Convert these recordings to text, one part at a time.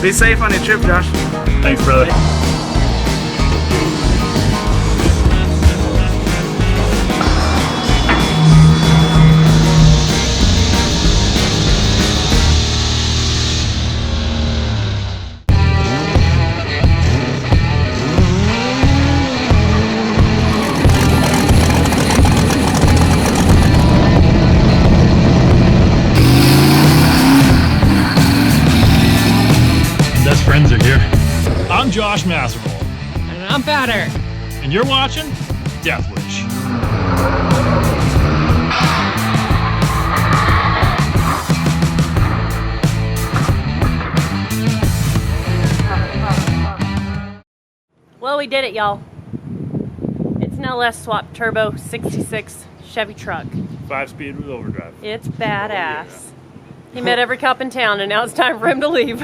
Be safe on your trip, Josh. Thanks, brother. Best friends are here. I'm Josh Mazerolle. And I'm Batter. And you're watching Deathwish. Well, we did it, y'all. It's an LS swap turbo 66 Chevy truck. 5-speed with overdrive. It's badass. Oh, yeah. He met every cop in town, and now it's time for him to leave.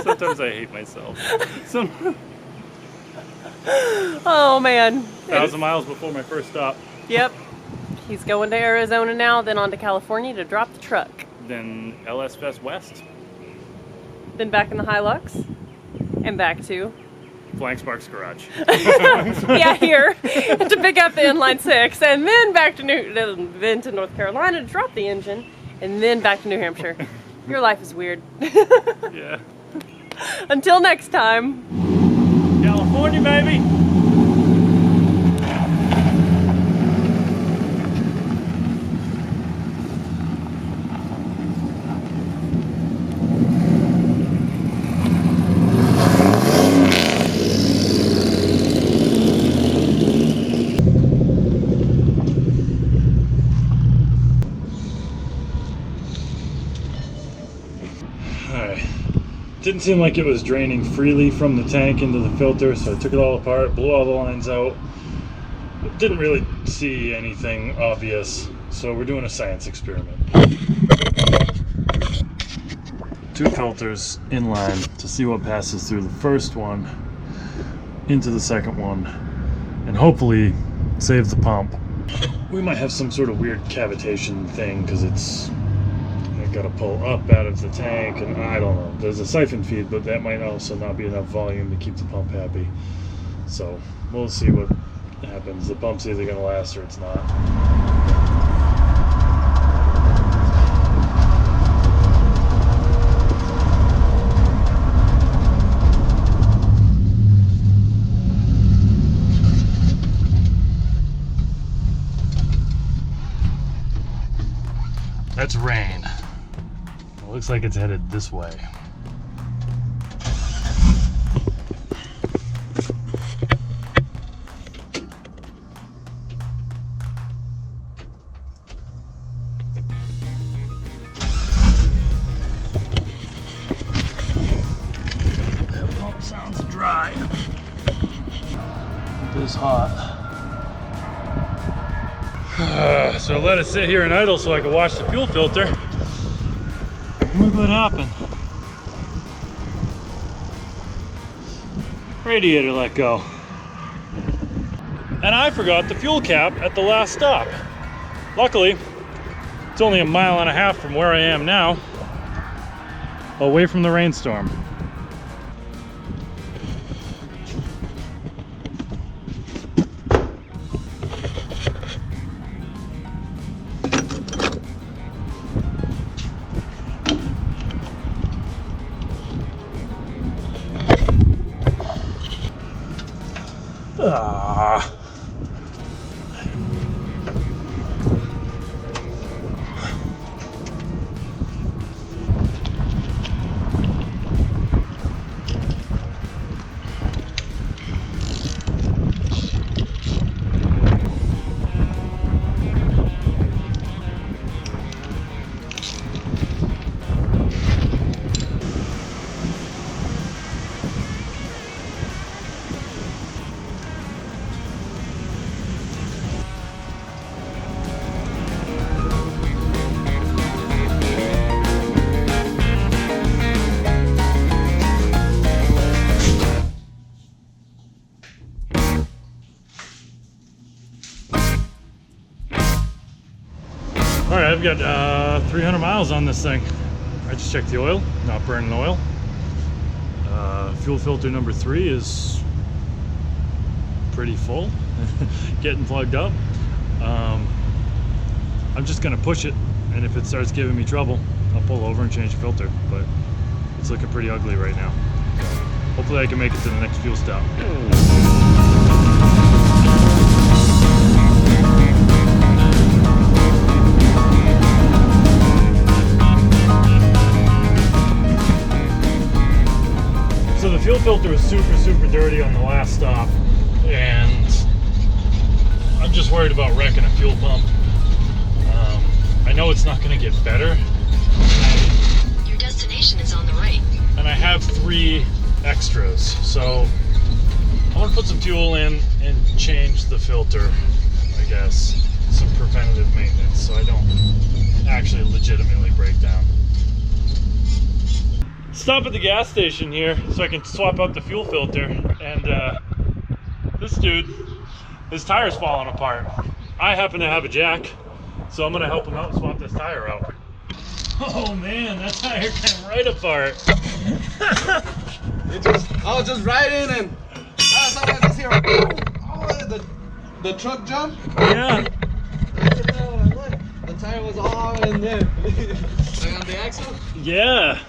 Sometimes I hate myself. Oh, man. 1,000 miles before my first stop. Yep. He's going to Arizona now, then on to California to drop the truck. Then LS Fest West. Then back in the Hilux. And back to... Flying Sparks Garage. Yeah, here. To pick up the inline 6. And then back to North Carolina to drop the engine. And then back to New Hampshire. Your life is weird. Yeah. Until next time. California, baby! Didn't seem like it was draining freely from the tank into the filter, so I took it all apart, blew all the lines out. Didn't really see anything obvious, so we're doing a science experiment. 2 filters in line to see what passes through the first one into the second one, and hopefully save the pump. We might have some sort of weird cavitation thing because it's got to pull up out of the tank, and I don't know. There's a siphon feed, but that might also not be enough volume to keep the pump happy. So we'll see what happens. The pump's either going to last or it's not. That's rain. Looks like it's headed this way. That pump sounds dry. It is hot. So let it sit here and idle so I can watch the fuel filter. Look what happened. Radiator let go. And I forgot the fuel cap at the last stop. Luckily, it's only 1.5 miles from where I am now, away from the rainstorm. All right, I've got 300 miles on this thing. I just checked the oil, not burning oil. Fuel filter number 3 is pretty full, getting plugged up. I'm just gonna push it, and if it starts giving me trouble, I'll pull over and change the filter, but it's looking pretty ugly right now. Hopefully I can make it to the next fuel stop. So the fuel filter was super dirty on the last stop, and I'm just worried about wrecking a fuel pump. I know it's not going to get better. Your destination is on the right. And I have 3 extras, so I want to put some fuel in and change the filter, I guess. Some preventative maintenance so I don't actually legitimately break down. Stop at the gas station here so I can swap out the fuel filter, and this dude, his tire's falling apart. I happen to have a jack, so I'm gonna help him out and swap this tire out. Oh man, that tire came right apart. I was just riding and I just hear the truck jump. Yeah. The tire was all in there. Like on the axle. Yeah.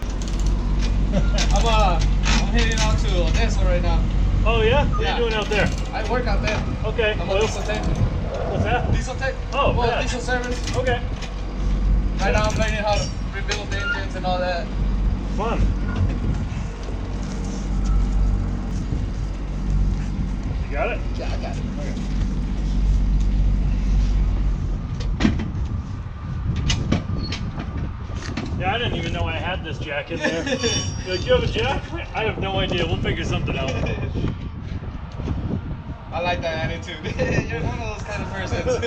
I'm heading out to Odessa right now. Oh yeah? What are Yeah. you doing out there? I work out there. Okay. I'm a diesel tech. What's that? Diesel tech. Oh, well, yeah. diesel service. Okay. Right now I'm learning how to rebuild the engines and all that. Fun. You got it? Yeah, I got it. Okay. Yeah, I didn't even know I had this jack in there. You're like, you have a jack? I have no idea. We'll figure something out. I like that attitude. You're one of those kind of persons.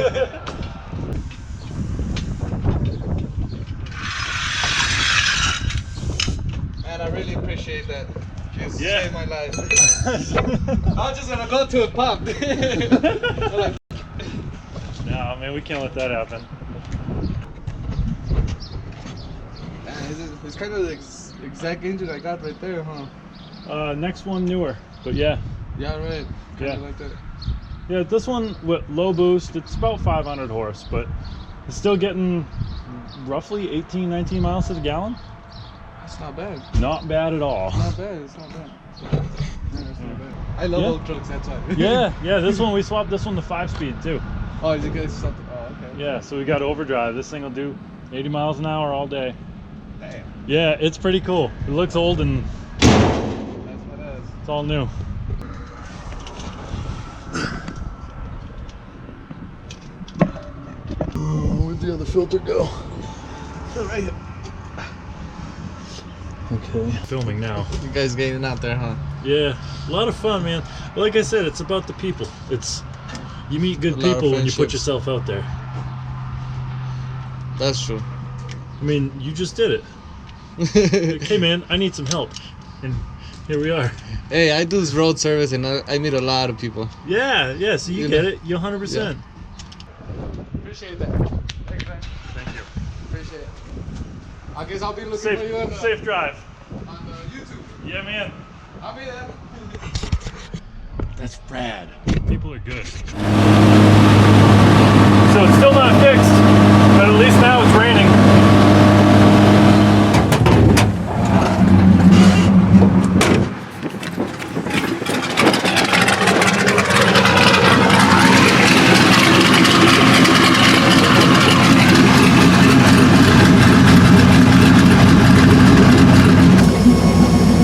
Man, I really appreciate that. You saved my life. I was just gonna go to a pub. Like, No, man, we can't let that happen. man, it's kind of the exact engine I got right there, huh? Next one newer, but yeah. Yeah, right. Yeah. Kinda like that. Yeah, this one with low boost, it's about 500 horse, but it's still getting roughly 18, 19 miles to the gallon. It's not bad. Not bad at all. Not bad. It's not bad. Yeah, it's not bad. I love old trucks. That's why. Yeah, this one, we swapped this one to 5-speed too. Oh, is it good? Something? Oh, okay. Yeah, so we got overdrive. This thing will do 80 miles an hour all day. Damn. Yeah, it's pretty cool. It looks old and That's what it is. it's all new. Where'd the other filter go? Right here. Okay. Filming now. You guys getting out there, huh? Yeah, a lot of fun, man. But like I said, it's about the people. It's you meet good A lot of people when you put friendships. yourself out there. That's true. I mean, you just did it. Like, hey, man, I need some help, and here we are. Hey, I do this road service and I meet a lot of people. Yeah. So you You get know- it. You 100%. Appreciate that. Thanks, man. Thank you. Appreciate it. I guess I'll be looking for you on, Safe drive. on YouTube. Yeah, man. I'll be there. That's rad. People are good. So it's still not fixed, but at least now it's raining.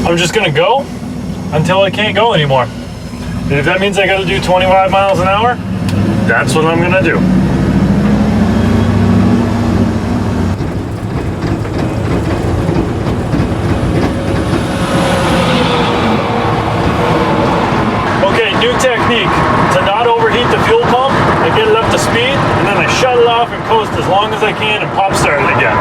I'm just gonna go until I can't go anymore. And if that means I gotta do 25 miles an hour, that's what I'm gonna do. Okay, new technique. To not overheat the fuel pump, I get it up to speed, and then I shut it off and coast as long as I can and pop start it again.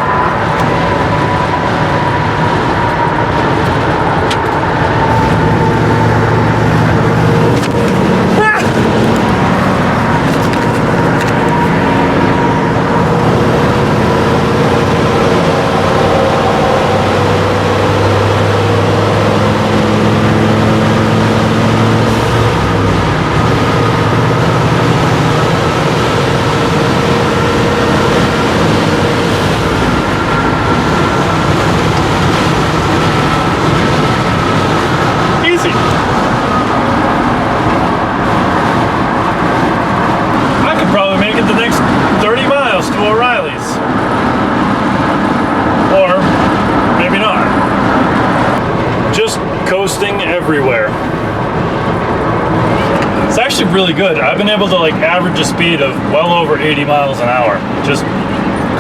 really good. I've been able to like average a speed of well over 80 miles an hour. Just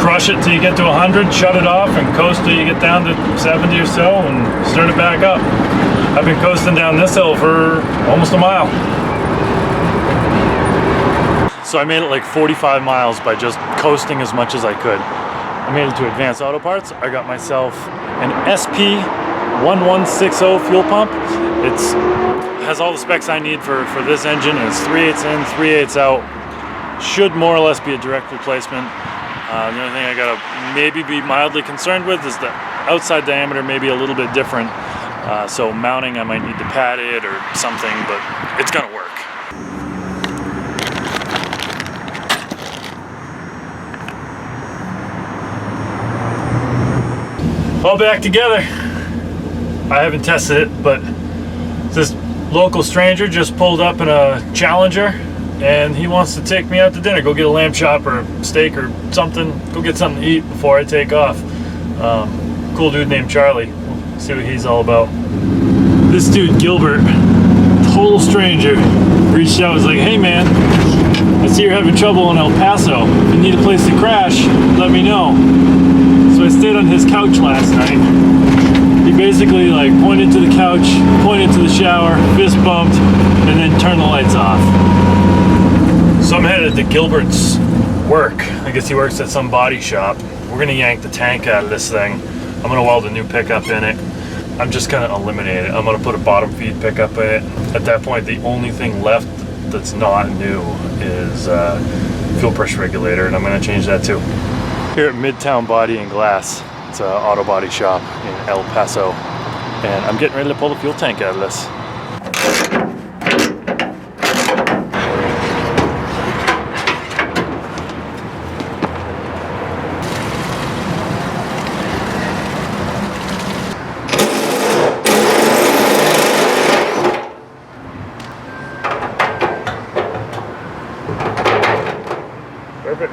crush it till you get to 100, shut it off, and coast till you get down to 70 or so, and start it back up. I've been coasting down this hill for almost a mile. So I made it like 45 miles by just coasting as much as I could. I made it to Advanced Auto Parts. I got myself an SP1160 fuel pump. It's has all the specs I need for this engine, and it's 3/8 in, 3/8 out. Should more or less be a direct replacement. The only thing I gotta maybe be mildly concerned with is the outside diameter may be a little bit different. So mounting, I might need to pad it or something, but it's gonna work. All back together. I haven't tested it, but this local stranger just pulled up in a Challenger, and he wants to take me out to dinner. Go get a lamb chop or steak or something. Go get something to eat before I take off. Cool dude named Charlie. We'll see what he's all about. This dude, Gilbert, total stranger, reached out, was like, hey man, I see you're having trouble in El Paso. If you need a place to crash, let me know. So I stayed on his couch last night. He basically like pointed to the couch, pointed to the shower, fist bumped, and then turned the lights off. So I'm headed to Gilbert's work. I guess he works at some body shop. We're gonna yank the tank out of this thing. I'm gonna weld a new pickup in it. I'm just gonna eliminate it. I'm gonna put a bottom feed pickup in it. At that point, the only thing left that's not new is fuel pressure regulator, and I'm gonna change that too. Here at Midtown Body and Glass, it's an auto body shop in El Paso, and I'm getting ready to pull the fuel tank out of this. Perfect.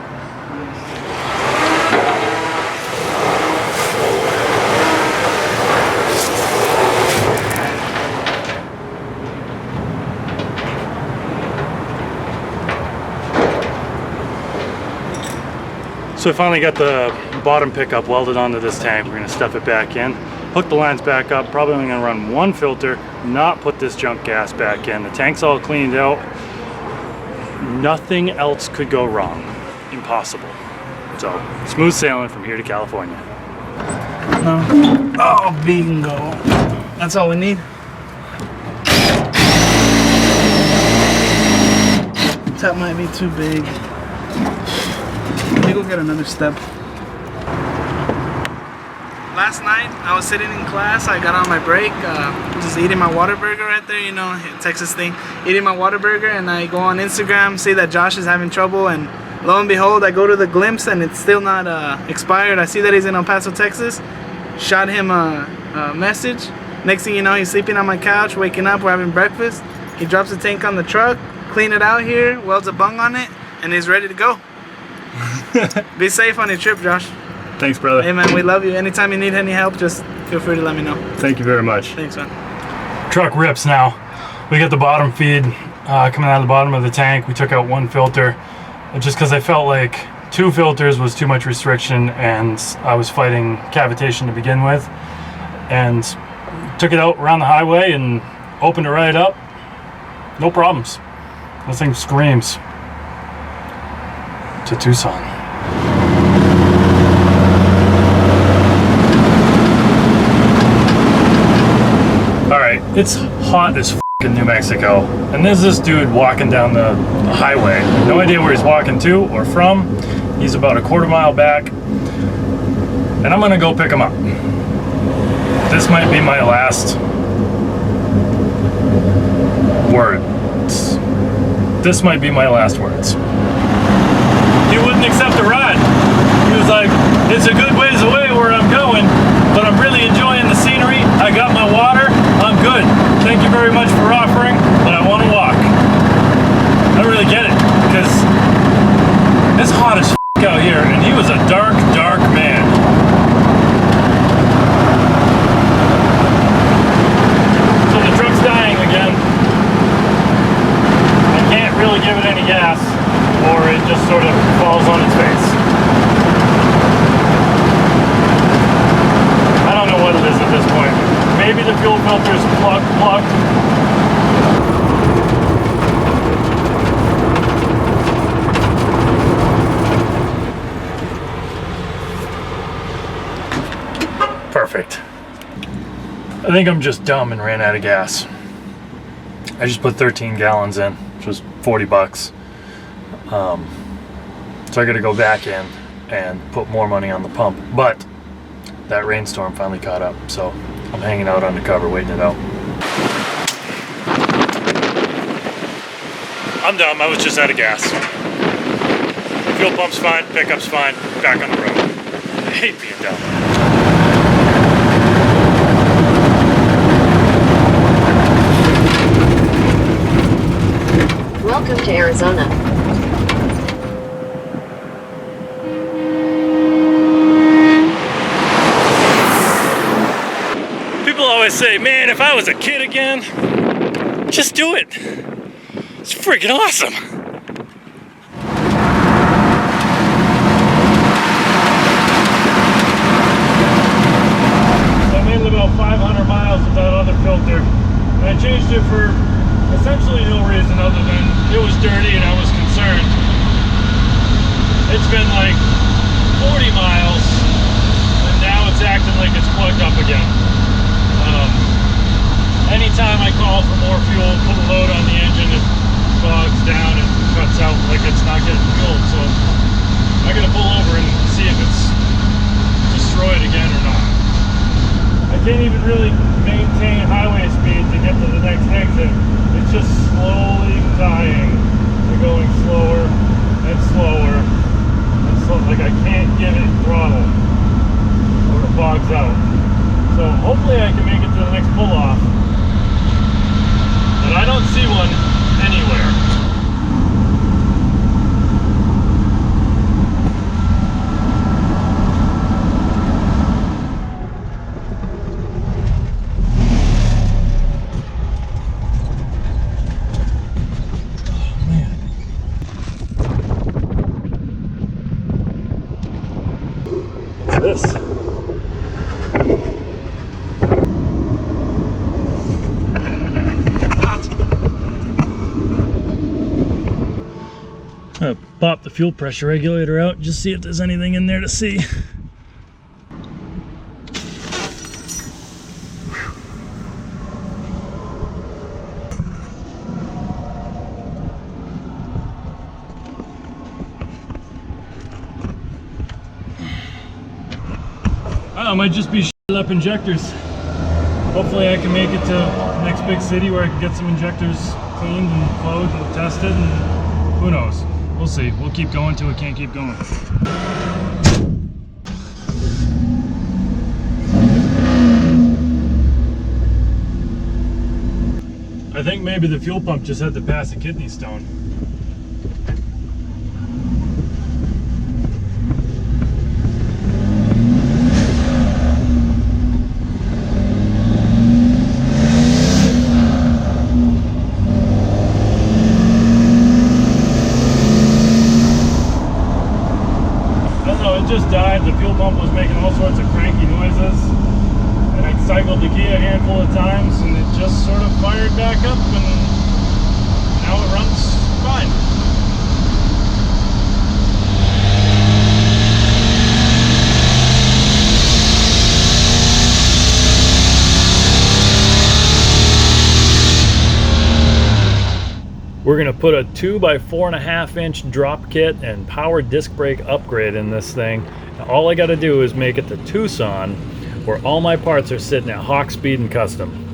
So I finally got the bottom pickup welded onto this tank. We're gonna stuff it back in, hook the lines back up, probably only gonna run one filter, not put this junk gas back in. The tank's all cleaned out. Nothing else could go wrong. Impossible. So, smooth sailing from here to California. Oh, bingo. That's all we need. That might be too big. Let me go get another step. Last night, I was sitting in class. I got on my break, just eating my Whataburger right there, you know, Texas thing. Eating my Whataburger, and I go on Instagram, see that Josh is having trouble, and lo and behold, I go to the glimpse, and it's still not expired. I see that he's in El Paso, Texas. Shot him a message. Next thing you know, he's sleeping on my couch, waking up, we're having breakfast. He drops the tank on the truck, clean it out here, welds a bung on it, and he's ready to go. Be safe on your trip, Josh. Thanks, brother. Hey man, we love you. Anytime you need any help, just feel free to let me know. Thank you very much. Thanks, man. Truck rips now. We got the bottom feed coming out of the bottom of the tank. We took out one filter just because I felt like 2 filters was too much restriction, and I was fighting cavitation to begin with. And took it out around the highway and opened it right up. No problems. This thing screams to Tucson. Alright, it's hot as in New Mexico, and there's this dude walking down the highway. No idea where he's walking to or from. He's about a quarter mile back, and I'm gonna go pick him up. This might be my last words. This might be my last words. He wouldn't accept a ride. He was like, it's a good ways away where I'm going, but I'm really enjoying the scenery. I got my water. I'm good. Thank you very much for offering, but I want to walk. I don't really get it, because it's hot as out here, and he was a dark, dark man. So the truck's dying again. I can't Perfect. I think I'm just dumb and ran out of gas. I just put 13 gallons in, which was 40 bucks. So I gotta go back in and put more money on the pump. But that rainstorm finally caught up, so I'm hanging out undercover waiting it out. I'm dumb, I was just out of gas. Fuel pump's fine, pickup's fine, back on the road. I hate being dumb. Welcome to Arizona. People always say, man, if I was a kid again, just do it. It's freaking awesome. So I made about 500 miles with that other filter. And I changed it for essentially no reason other than it was dirty and I was concerned. It's been like 40 miles and now it's acting like it's plugged up again. Anytime I call for more fuel, put a load on the engine, it bogs down and cuts out like it's not getting fueled. So I gotta pull over and see if it's destroyed again or not. I can't even really maintain highway speed to get to the next exit. It's just slowly dying. They're going slower and slower. And so like I can't give it throttle or it bogs out. So hopefully I can make it to the next pull off. But I don't see one anywhere. This. Pop the fuel pressure regulator out, just see if there's anything in there to see. Oh, it might just be up injectors. Hopefully I can make it to the next big city where I can get some injectors cleaned and flowed and tested, and who knows. We'll see. We'll keep going till we can't keep going. I think maybe the fuel pump just had to pass a kidney stone. Just died. The fuel pump was making all sorts of cranky noises, and I cycled the key a handful of times and it just sort of fired back up, and now it runs fine. We're gonna put a 2x4.5 inch drop kit and power disc brake upgrade in this thing. Now, all I gotta do is make it to Tucson, where all my parts are sitting at Hawk Speed and Custom.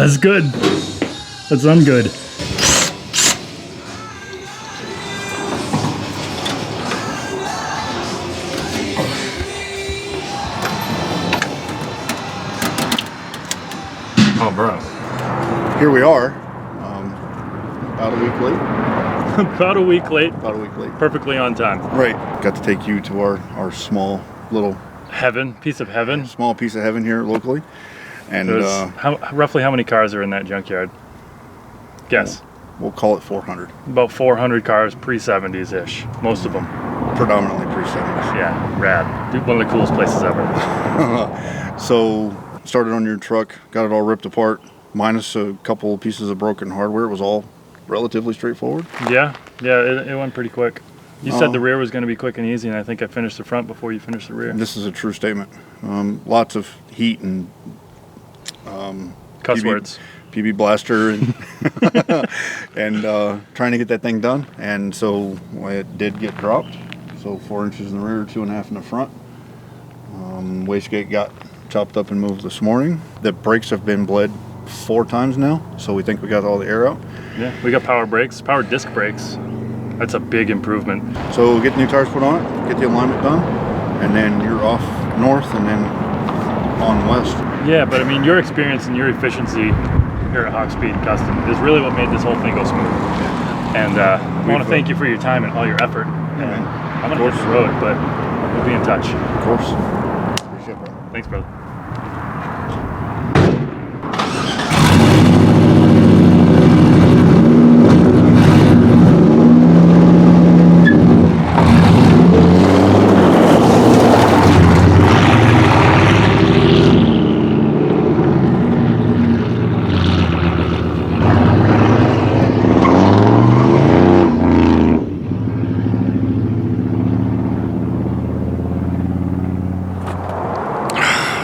That's good. That's ungood. Oh, bro. Here we are, about a week late. About a week late. About a week late. Perfectly on time. Right. Got to take you to our small little Piece of heaven. small piece of heaven here locally. And Roughly how many cars are in that junkyard? Guess. we'll call it 400. About 400 cars, pre-70s-ish. Most of them. Predominantly pre-70s. Yeah, rad. Dude, one of the coolest places ever. So, started on your truck, got it all ripped apart, minus a couple pieces of broken hardware. It was all relatively straightforward. Yeah, it went pretty quick. You said the rear was going to be quick and easy, and I think I finished the front before you finished the rear. This is a true statement. Lots of heat and Cuss words. PB blaster and trying to get that thing done. And so it did get dropped. So 4 inches in the rear, 2.5 in the front. Wastegate got chopped up and moved this morning. The brakes have been bled 4 times now, so we think we got all the air out. Yeah, we got power brakes, power disc brakes. That's a big improvement. So get new tires put on it, get the alignment done, and then you're off north and then on west. Yeah, but I mean, your experience and your efficiency here at Hawk Speed Custom is really what made this whole thing go smooth. And I want to thank you for your time and all your effort. And I'm going to hit the road, but we'll be in touch. Of course. Appreciate it, bro. Thanks, brother.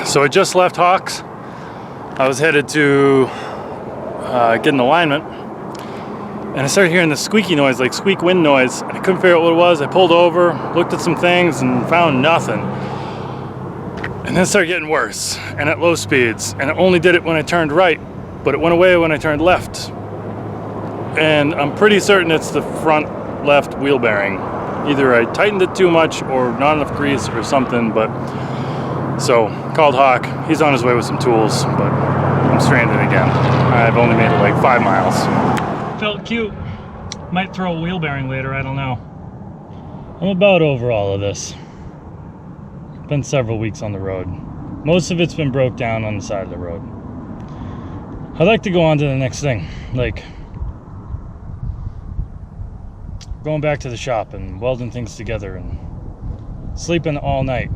So I just left Hawks. I was headed to get an alignment, and I started hearing this squeaky noise, like squeak wind noise, and I couldn't figure out what it was. I pulled over, looked at some things, and found nothing. And then it started getting worse, and at low speeds, and it only did it when I turned right, but it went away when I turned left. And I'm pretty certain it's the front left wheel bearing. Either I tightened it too much or not enough grease or something, but so called Hawk. He's on his way with some tools, but I'm stranded again. I've only made it like 5 miles. Felt cute. Might throw a wheel bearing later, I don't know. I'm about over all of this. Been several weeks on the road. Most of it's been broke down on the side of the road. I'd like to go on to the next thing, like going back to the shop and welding things together and sleeping all night.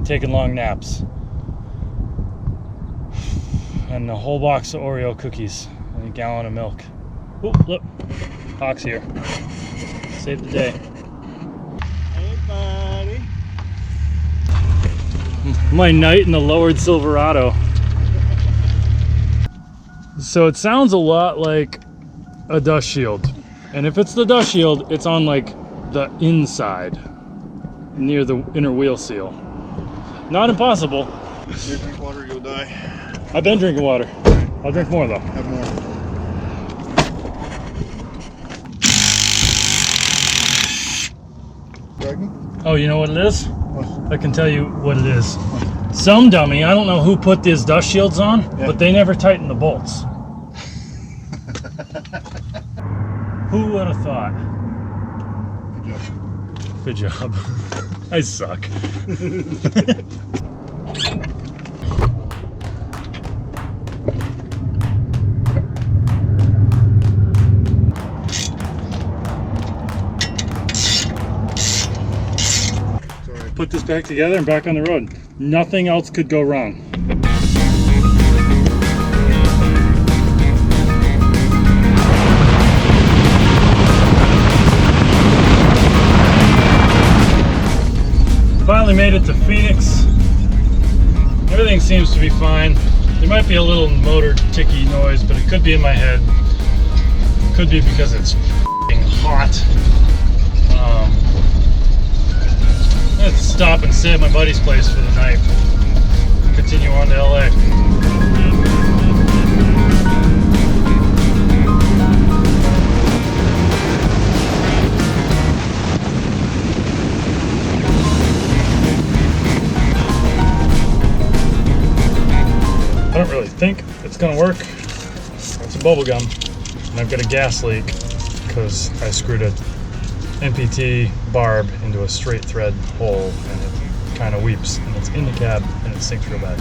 Taking long naps, and a whole box of Oreo cookies and a gallon of milk. Oh, look, Hawk's here. Save the day. Hey, buddy. My night in the lowered Silverado. So it sounds a lot like a dust shield, and if it's the dust shield, it's on like the inside, near the inner wheel seal. Not impossible. You drink water, you'll die. I've been drinking water. I'll drink more though. Have more. Dragon? Oh, you know what it is? What? I can tell you what it is. Some dummy, I don't know who put these dust shields on, but they never tighten the bolts. Who would have thought? Good job. Good job. I suck. Put this back together and back on the road. Nothing else could go wrong. Finally made it to Phoenix. Everything seems to be fine. There might be a little motor ticky noise, but it could be in my head. Could be because it's f***ing hot. Let's stop and stay at my buddy's place for the night. Continue on to LA. It's gonna work. It's a bubble gum, and I've got a gas leak because I screwed a MPT barb into a straight thread hole, and it kind of weeps, and it's in the cab, and it sinks real bad.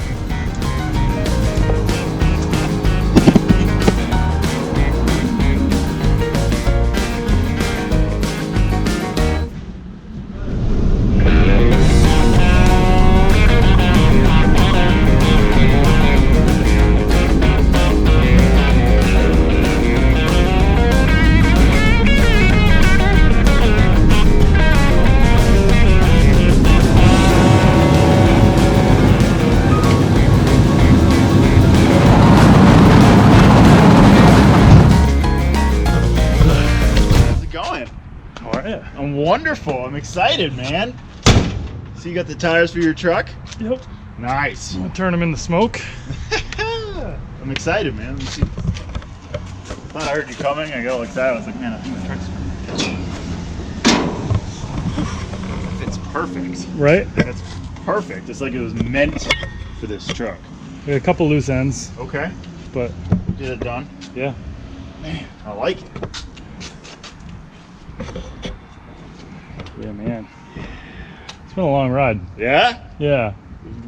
I'm wonderful. I'm excited, man. So you got the tires for your truck? Yep. Nice. I'm gonna turn them into smoke. I'm excited, man. Let me see. I thought I heard you coming. I got all excited. I was like, man, I think the truck's fits perfect. Right? It's perfect. It's like it was meant for this truck. We had a couple loose ends, Okay. but Get it done. yeah. Man, I like it. Yeah, man. It's been a long ride. Yeah? Yeah.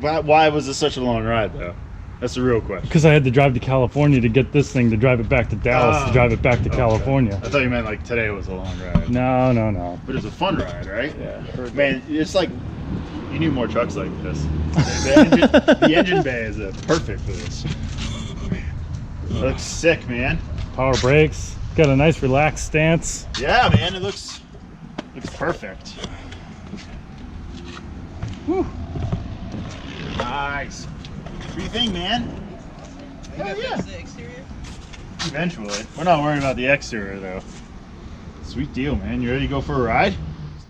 Why was this such a long ride, though? That's the real question. Because I had to drive to California to get this thing to drive it back to Dallas to drive it back to California. I thought you meant like today was a long ride. No, no, no. But it was a fun ride, right? Yeah. Man, it's like you need more trucks like this. The engine bay is perfect for this. It looks sick, man. Power brakes. Got a nice relaxed stance. Yeah, man, it looks perfect. Whew. Nice. What do you think, man? Hell yeah. The exterior? Eventually. We're not worrying about the exterior, though. Sweet deal, man. You ready to go for a ride?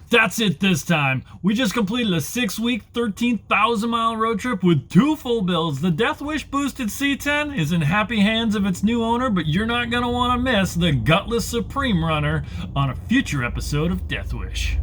That's it this time. We just completed a 6-week, 13,000-mile road trip with 2 full builds. The Deathwish boosted C10 is in happy hands of its new owner, but you're not going to want to miss the gutless Supreme Runner on a future episode of Deathwish.